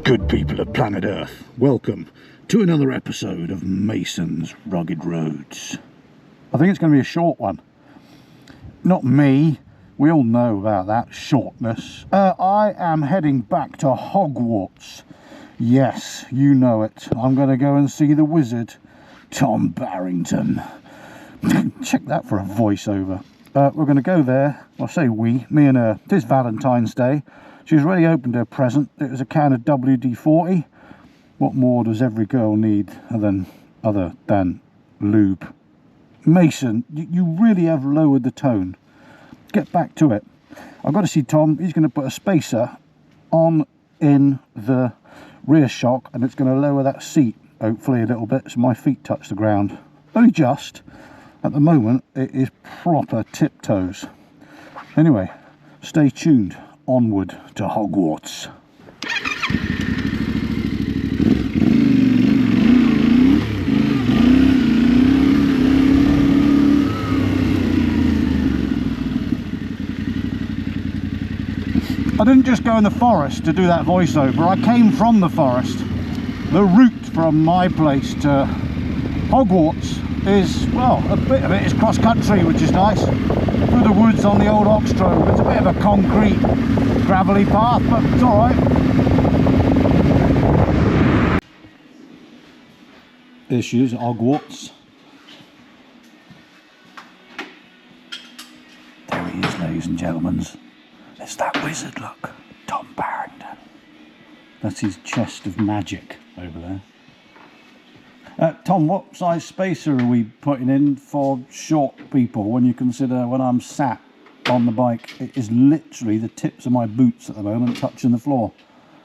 Good people of planet Earth, welcome to another episode of Mason's Rugged Roads. I think it's going to be a short one. Not me, we all know about that shortness. I am heading back to Hogwarts. Yes, you know it. I'm going to go and see the wizard, Tom Barrington. Check that for a voiceover. We're going to go there. I say we, me and her. It is Valentine's Day. She's already opened her present. It was a can of WD-40. What more does every girl need other than lube? Mason, you really have lowered the tone. Get back to it. I've got to see Tom. He's going to put a spacer on in the rear shock, and it's going to lower that seat, hopefully a little bit, so my feet touch the ground. Only just. At the moment, it is proper tiptoes. Anyway, stay tuned. Onward to Hogwarts. I didn't just go in the forest to do that voiceover. I came from the forest. The route from my place to Hogwarts is, well, a bit of it is cross country, which is nice. Through the woods on the old Oxtrove. It's a bit of a concrete, gravelly path, but it's alright. There she is, Hogwarts. There he is, ladies and gentlemen. It's that wizard, look. Tom Barrington. That's his chest of magic over there. Tom, what size spacer are we putting in for short people when you consider when I'm sat on the bike, it is literally the tips of my boots at the moment touching the floor?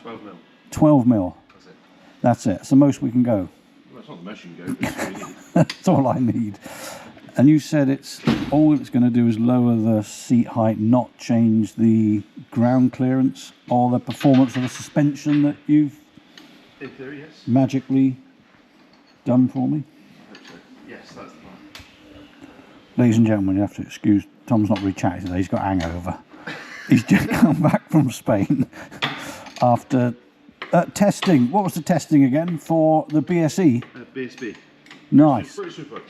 12 mil. 12 mil. That's it. That's it. It's the most we can go. Well, it's not the most you can go, but it's what you need. That's all I need. And you said it's all it's going to do is lower the seat height, not change the ground clearance or the performance of the suspension that you've In theory, yes. magically done for me. I hope so. Yes, that's the plan. Ladies and gentlemen, you have to excuse Tom's not really chatty today. He's got a hangover. He's just come back from Spain after testing. What was the testing again for the BSE? BSB. Nice. British Superbikes.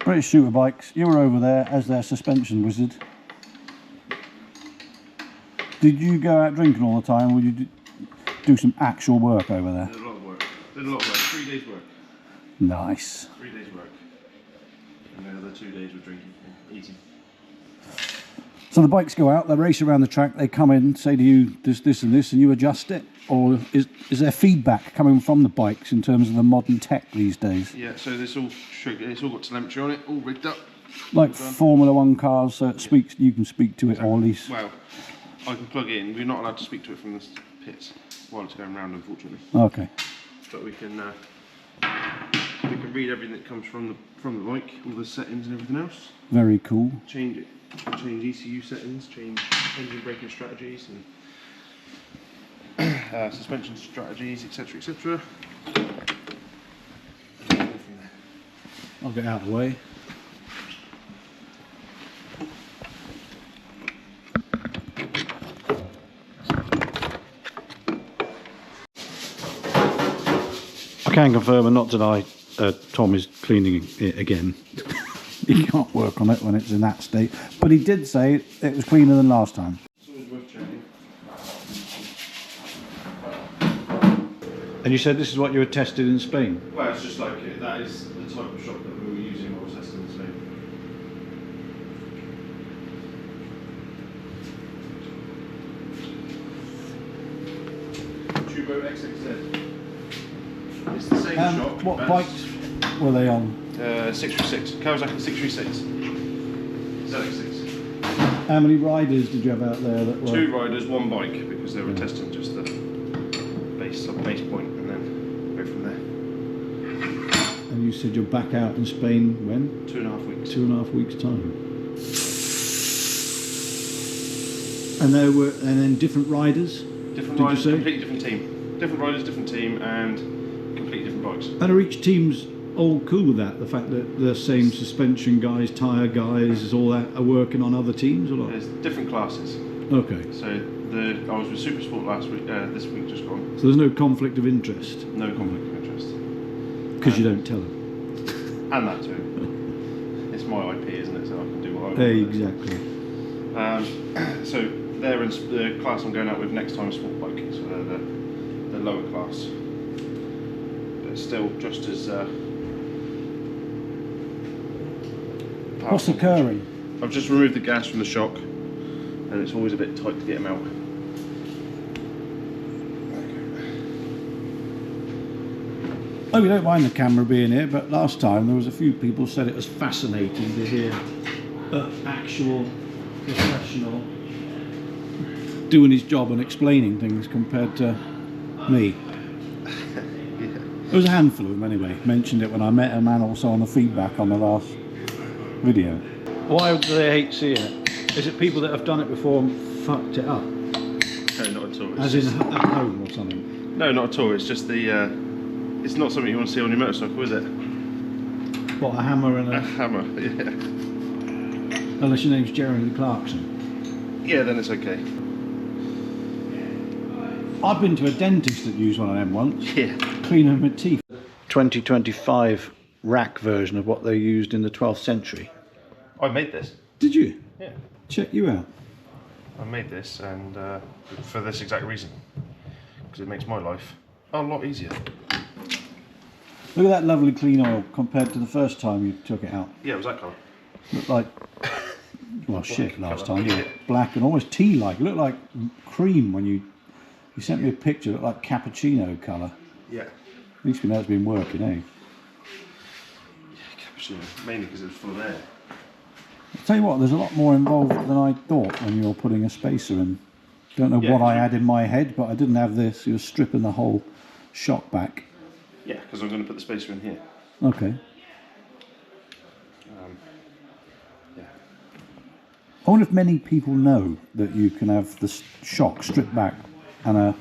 British Superbikes. You were over there as their suspension wizard. Did you go out drinking all the time, or did you do some actual work over there? Did a lot of work. 3 days work. Nice. 3 days work. And the other 2 days were drinking and eating. So the bikes go out, they race around the track, they come in, say to you, this and this, and you adjust it? Or is there feedback coming from the bikes in terms of the modern tech these days? Yeah, so it's all got telemetry on it, all rigged up. Like Formula One cars, so it speaks. You can speak to it, or at least. Well, I can plug it in. We're not allowed to speak to it from the pits while it's going round, unfortunately. Okay. But we can read everything that comes from the bike, all the settings and everything else. Very cool. Change ECU settings, change engine braking strategies and suspension strategies, etc., etc. I'll get out of the way. I can confirm and not deny Tom is cleaning it again. He can't work on it when it's in that state. But he did say it was cleaner than last time. It's always worth checking. And you said this is what you were tested in Spain? Well, it's just like it. That is the type of shock that we were using when we were testing the Spain. Turbo XXZ. It's the same shock. What bikes were they on? 636. Kawasaki 636. ZX6. How many riders did you have out there that were? 2 riders, 1 bike, because they were testing just the base point and then go from there. And you said you're back out in Spain when? 2.5 weeks. 2.5 weeks' time. And then different riders? Different riders, completely different team. Different riders, different team, and completely different bikes. And are each team's all cool with that? The fact that the same suspension guys, tyre guys, all that are working on other teams or not? There's different classes. Okay. So I was with Supersport last week. This week just gone. So there's no conflict of interest? No conflict of interest. Because you don't tell them. And that too. It's my IP, isn't it? So I can do what I want. Exactly. So they're in the class I'm going out with next time, sport bike. So they're the lower class, but still just as. What's occurring? I've just removed the gas from the shock, and it's always a bit tight to get them out. Oh, we don't mind the camera being here, but last time there was a few people said it was fascinating to hear an actual professional doing his job and explaining things compared to me. There was a handful of them anyway. Mentioned it when I met him and also on the feedback on the last video. Why do they hate seeing it? Is it people that have done it before and fucked it up? No, not at all. As in at home or something? No, not at all. It's just the. It's not something you want to see on your motorcycle, is it? What, a hammer and A hammer, yeah. Unless your name's Jeremy Clarkson. Yeah, then it's okay. I've been to a dentist that used one of them once. Yeah. Cleaning my teeth. 2025 rack version of what they used in the 12th century. I made this. Did you? Yeah. Check you out. I made this, and for this exact reason, because it makes my life a lot easier. Look at that lovely clean oil compared to the first time you took it out. Yeah, it was that colour. Looked like, well, shit last time. Yeah. Yeah. Black and almost tea-like. It looked like cream when you sent me a picture. It looked like cappuccino colour. Yeah. At least we know it's been working, eh? Yeah, cappuccino. Mainly because it was full of air. I'll tell you what, there's a lot more involved than I thought when you're putting a spacer in. Don't know what I had in my head, but I didn't have this. You were stripping the whole shock back. Yeah, because I'm going to put the spacer in here. Okay. Yeah. I wonder if many people know that you can have the shock stripped back and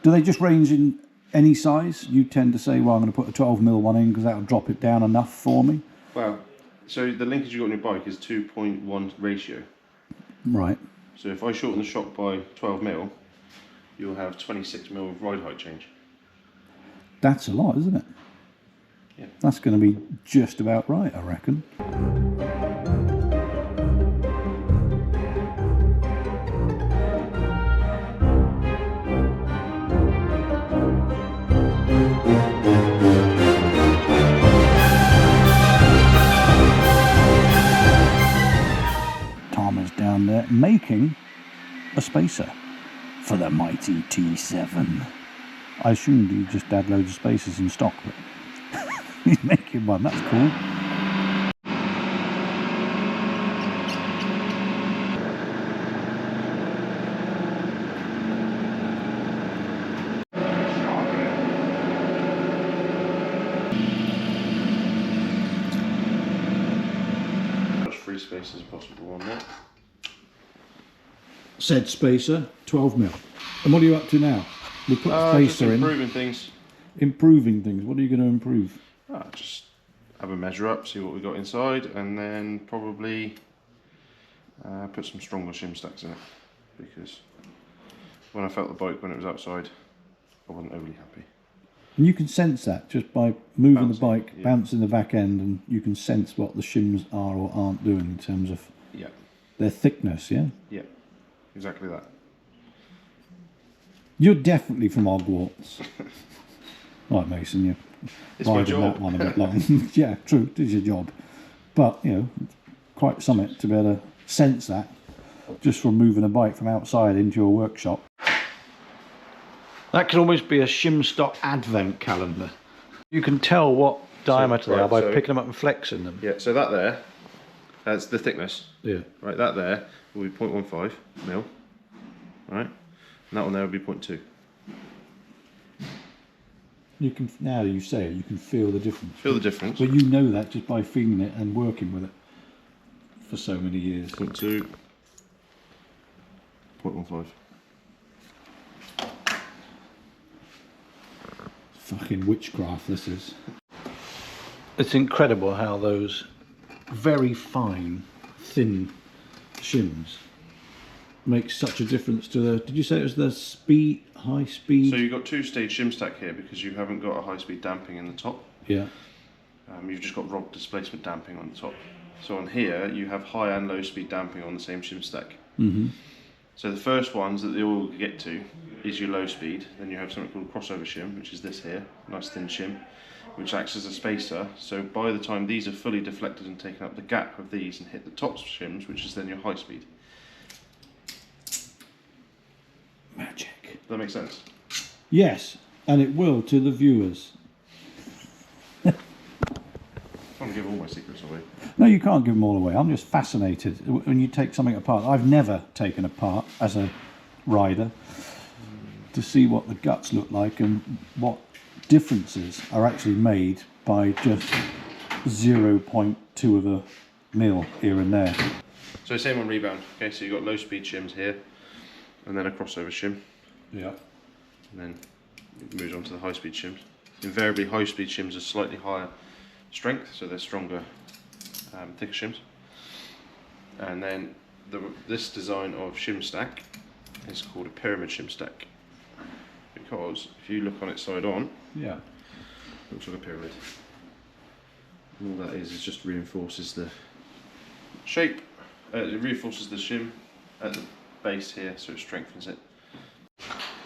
do they just range in any size? You tend to say, well, I'm going to put a 12mm one in because that'll drop it down enough for me. Well, so the linkage you got on your bike is 2.1 ratio. Right. So if I shorten the shock by 12mm, you'll have 26mm of ride height change. That's a lot, isn't it? Yeah. That's going to be just about right, I reckon. Tom is down there making a spacer for the mighty T7. I assumed he just had loads of spacers in stock, but he's making one. That's cool. As much free space as possible on that. Said spacer, 12mm. And what are you up to now? We put the Just spacer in. improving things. Improving things. What are you going to improve? Just have a measure up, see what we got inside, and then probably put some stronger shim stacks in it. Because when I felt the bike when it was outside, I wasn't overly happy. And you can sense that just by moving the Bouncing, bike, yeah. bouncing the back end, and you can sense what the shims are or aren't doing in terms of Yeah. their thickness, yeah? Yeah. Exactly that. You're definitely from Hogwarts. Right, Mason, you're It's my riding that job. one a bit long. Yeah, true, it is your job. But, you know, quite something to be able to sense that just from moving a bike from outside into your workshop. That could almost be a shim stock advent calendar. You can tell what diameter they are by picking them up and flexing them. Yeah, so that there, that's the thickness. Yeah. Right, that there will be 0.15 mil. Right? And that one there will be 0.2. You can, now that you say it, you can feel the difference. Feel the difference. But you know that just by feeling it and working with it for so many years. 0.2, 0.15. Fucking witchcraft this is. It's incredible how those very fine, thin shims makes such a difference to the... Did you say it was the speed, high speed? So you've got two-stage shim stack here because you haven't got a high-speed damping in the top. Yeah. You've just got rod displacement damping on the top. So on here you have high and low speed damping on the same shim stack. Mm-hmm. So the first ones that the oil will get to is your low speed. Then you have something called crossover shim, which is this here, nice thin shim, which acts as a spacer. So by the time these are fully deflected and taken up the gap of these and hit the top shims, which is then your high speed. Magic. Does that make sense? Yes, and it will to the viewers. I'm trying to give all my secrets away. No, you can't give them all away. I'm just fascinated when you take something apart. I've never taken apart as a rider to see what the guts look like and what differences are actually made by just 0.2 of a mil here and there. So same on rebound. Okay, so you've got low speed shims here, and then a crossover shim, Yeah. and then it moves on to the high speed shims. Invariably, high speed shims are slightly higher strength, so they're stronger, thicker shims. And then this design of shim stack is called a pyramid shim stack, because if you look on it side on, Yeah. it looks like a pyramid. And all that is just reinforces the shape. It reinforces the shim at the base here, so it strengthens it.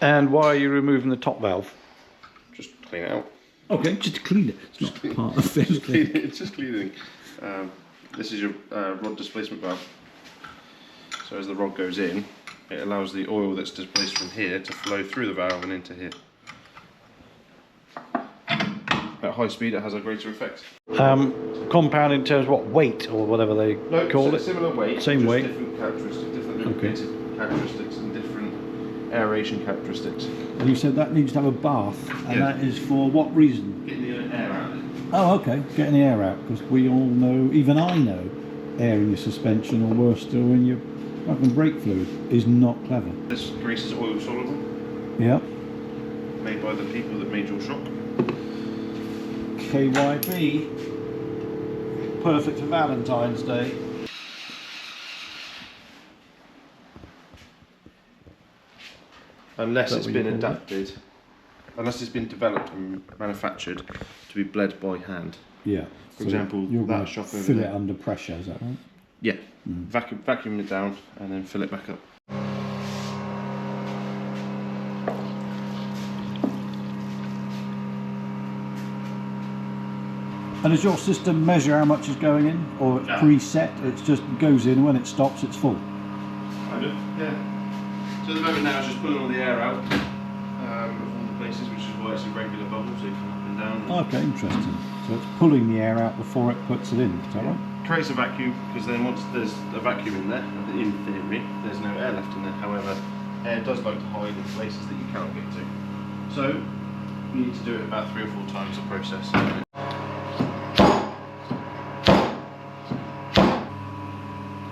And why are you removing the top valve? Just clean it out. Okay, just to clean it. It's not part of it. It's just cleaning. This is your rod displacement valve. So as the rod goes in, it allows the oil that's displaced from here to flow through the valve and into here. At high speed, it has a greater effect. Compound in terms of what, weight or whatever they call it? Similar weight, Same just weight. different characteristics, different lubricated characteristics, and different aeration characteristics. And you said that needs to have a bath, and Yeah. that is for what reason? Getting the air out of it. Oh, okay, getting the air out, because we all know, even I know, air in your suspension, or worse still, in your fucking brake fluid, is not clever. This grease is oil soluble, Yeah. made by the people that made your shock. KYB, perfect for Valentine's Day. Unless Is that it's what been you call it? adapted, unless it's been developed and manufactured to be bled by hand. Yeah. For example, you're that gonna shock over fill there. it under pressure, is that right? Yeah, vacuum it down and then fill it back up. And does your system measure how much is going in, or it's No. preset? It just goes in, when it stops, it's full. Kind of, yeah. So at the moment now it's just pulling all the air out of all the places, which is why it's a regular bubble, so you come up and down. Okay, interesting. So it's pulling the air out before it puts it in, is that right? Creates a vacuum, because then once there's a vacuum in there, in theory, there's no air left in there. However, air does like to hide in places that you cannot get to. So you need to do it about 3 or 4 times the process.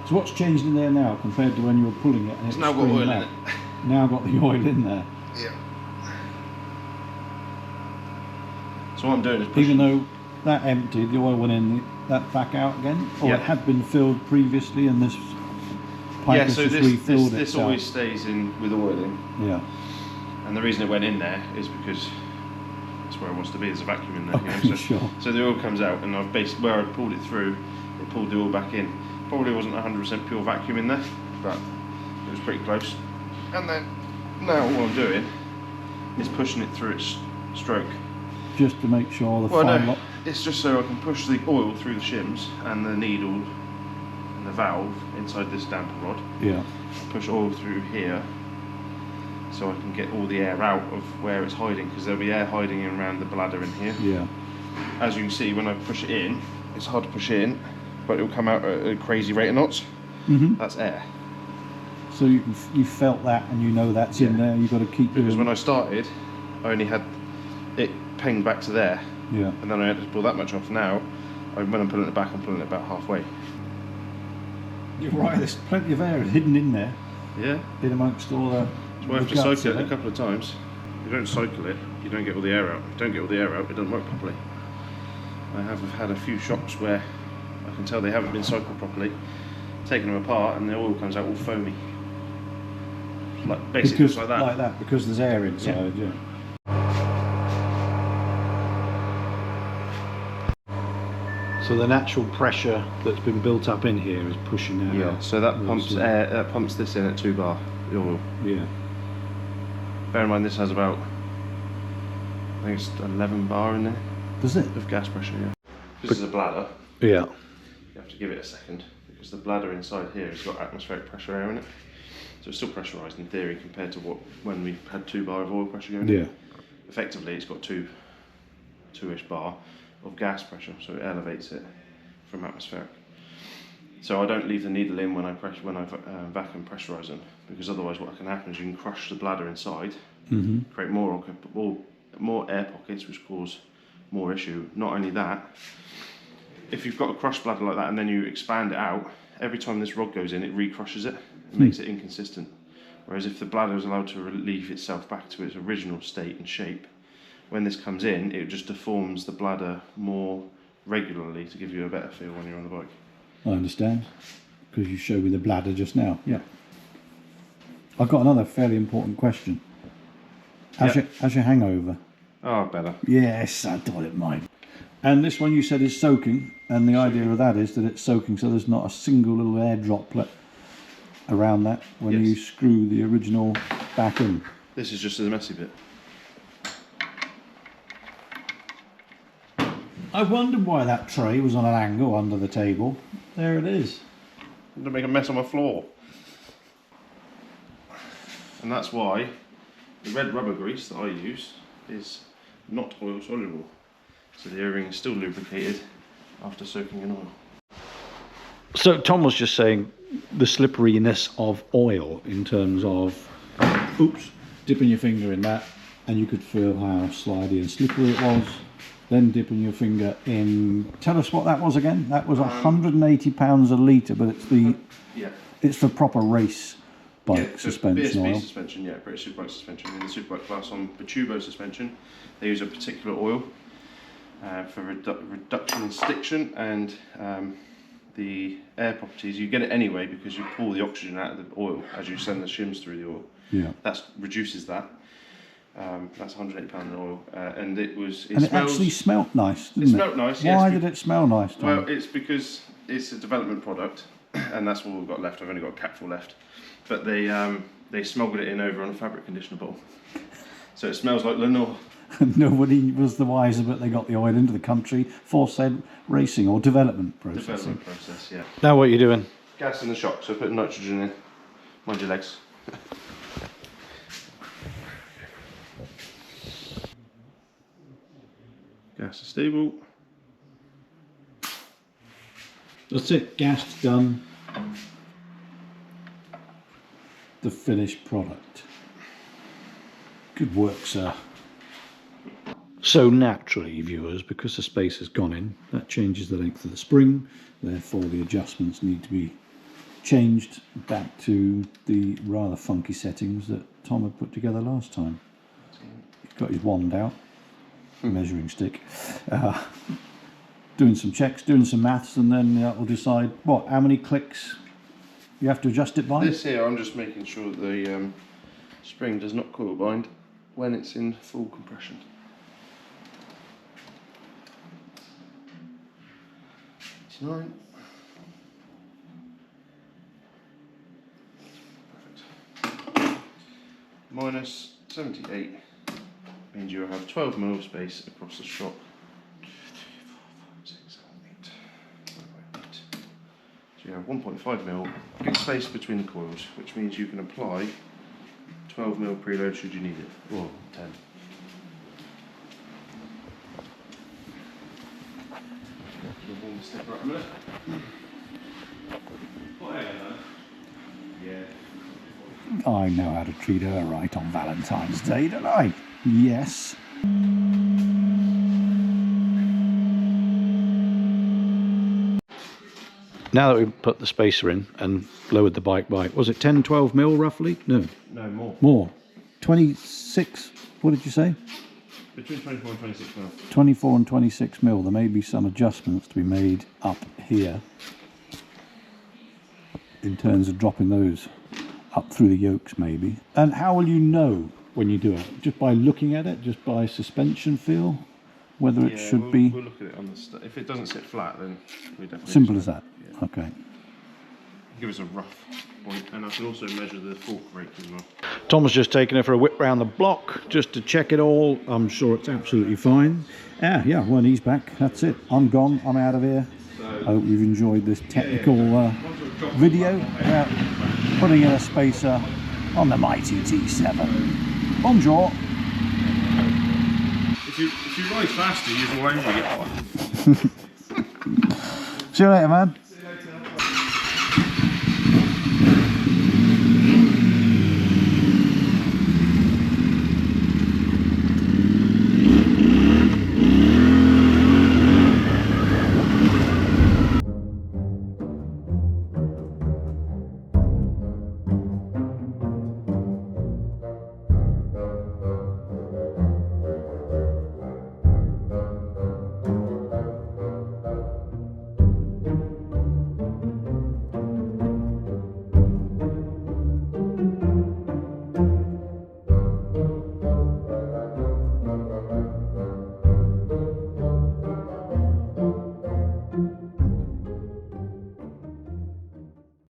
So what's changed in there now compared to when you were pulling it? And It's now got oil in it. Now got the oil in there. Yeah. So what I'm doing is pushing. Even though that emptied, the oil went in, that back out again? Or Yeah. it had been filled previously and this pipe Yeah, has so just this refilled this itself? always stays in with oil in. Yeah. And the reason it went in there is because that's where it wants to be. There's a vacuum in there. Okay, So, sure. so the oil comes out, and I've basically where I pulled it through, it pulled the oil back in. Probably wasn't 100% pure vacuum in there, but it was pretty close. And then now what I'm doing is pushing it through its stroke. Just to make sure the Well, fine no, lot... it's just so I can push the oil through the shims and the needle and the valve inside this damper rod. Yeah. Push oil through here so I can get all the air out of where it's hiding, because there'll be air hiding in around the bladder in here. Yeah. As you can see, when I push it in, it's hard to push in, but it'll come out at a crazy rate of knots. Mm-hmm. That's air. So you felt that and you know that's in Yeah. there, you've got to keep Because doing when I started, I only had it pinged back to there, Yeah. and then I had to pull that much off. Now, when I'm pulling it back, I'm pulling it about halfway. You're right, there's plenty of air hidden in there, Yeah. in amongst all the... So I have the to guts cycle of it a couple of times. If you don't cycle it, you don't get all the air out. If you don't get all the air out, it doesn't work properly. I have had a few shocks where I can tell they haven't been cycled properly, taken them apart, and the oil comes out all foamy. like basically because, just like that. because there's air inside, yeah. So the natural pressure that's been built up in here is pushing out. Yeah, so that pumps air, pumps this in at 2 bar, the oil. Yeah. Bear in mind this has about, I think it's 11 bar in there. Does it? Of gas pressure, yeah. This is a bladder. Yeah. You have to give it a second, because the bladder inside here has got atmospheric pressure air in it. So it's still pressurised in theory compared to when we had 2 bar of oil pressure going in. Yeah. Effectively it's got 2-ish bar of gas pressure, so it elevates it from atmospheric. So I don't leave the needle in when I vacuum pressurise them, because otherwise what can happen is you can crush the bladder inside, create more air pockets, which cause more issue. Not only that, if you've got a crushed bladder like that and then you expand it out, every time this rod goes in, it recrushes it and makes it inconsistent. Whereas if the bladder is allowed to relieve itself back to its original state and shape, when this comes in, it just deforms the bladder more regularly to give you a better feel when you're on the bike. I understand, because you showed me the bladder just now. Yeah. I've got another fairly important question. How's your hangover? Oh, better. Yes, I thought it might. And this one you said is soaking, and the idea of that is that it's soaking so there's not a single little air droplet around that when you screw the original back in. This is just the messy bit. I wondered why that tray was on an angle under the table. There it is. I'm gonna make a mess on my floor. And that's why the red rubber grease that I use is not oil soluble. So the O-ring is still lubricated after soaking in oil. So Tom was just saying the slipperiness of oil in terms of, dipping your finger in that and you could feel how slidey and slippery it was. Then dipping your finger in. Tell us what that was again. That was 180 pounds a litre, but it's for proper race bike suspension BSB oil. suspension, yeah, British Superbike suspension. In the Superbike class on Bitubo suspension, they use a particular oil for reduction in stiction and the air properties. You get it anyway because you pull the oxygen out of the oil as you send the shims through the oil. Yeah, that reduces that. That's £180 in oil, and it actually smelt nice, didn't it? It smelt nice, yes. Why did it smell nice, Tom? Well, it's because it's a development product, and that's all we've got left. I've only got a capful left. But they smuggled it in over on a fabric conditioner bottle. So it smells like Lenore. Nobody was the wiser, but they got the oil into the country for said racing or development process. Development process, yeah. Now what are you doing? Gas in the shock, so put nitrogen in. Mind your legs. Gas is stable. That's it, gas done. The finished product. Good work, sir. So naturally, viewers, because the space has gone in, that changes the length of the spring, therefore the adjustments need to be changed back to the rather funky settings that Tom had put together last time. He's got his wand out. Measuring stick, doing some checks, doing some maths, and then we'll decide how many clicks you have to adjust it by. This here, I'm just making sure that the spring does not coil bind when it's in full compression. Perfect. Minus 78 means you have 12 mm of space across the shock. 2, 3, 4, 5, 6, 7, 8. So you have 1.5 mm good space between the coils, which means you can apply 12 mm preload should you need it, or 10. Warm the sticker up a minute. Yeah. I know how to treat her right on Valentine's Day, don't I? Yes. Now that we've put the spacer in and lowered the bike by, was it 10, 12 mil roughly? No. No, more. More. 26, what did you say? Between 24 and 26 mil. 24 and 26 mil. There may be some adjustments to be made up here in terms of dropping those up through the yokes maybe. And how will you know when you do it? Just by looking at it, just by suspension feel, whether it should be? We'll look at it on the if it doesn't sit flat, then we definitely. Simple as that. Yeah. Okay. Give us a rough point, and I can also measure the fork rate as well. Tom's just taken her for a whip round the block just to check it all. I'm sure it's absolutely fine. Yeah, well, he's back. That's it. I'm gone. I'm out of here. I hope you've enjoyed this technical video about putting in a spacer on the mighty T7. Bonjour. If you ride faster, you will only get one. See you later, man.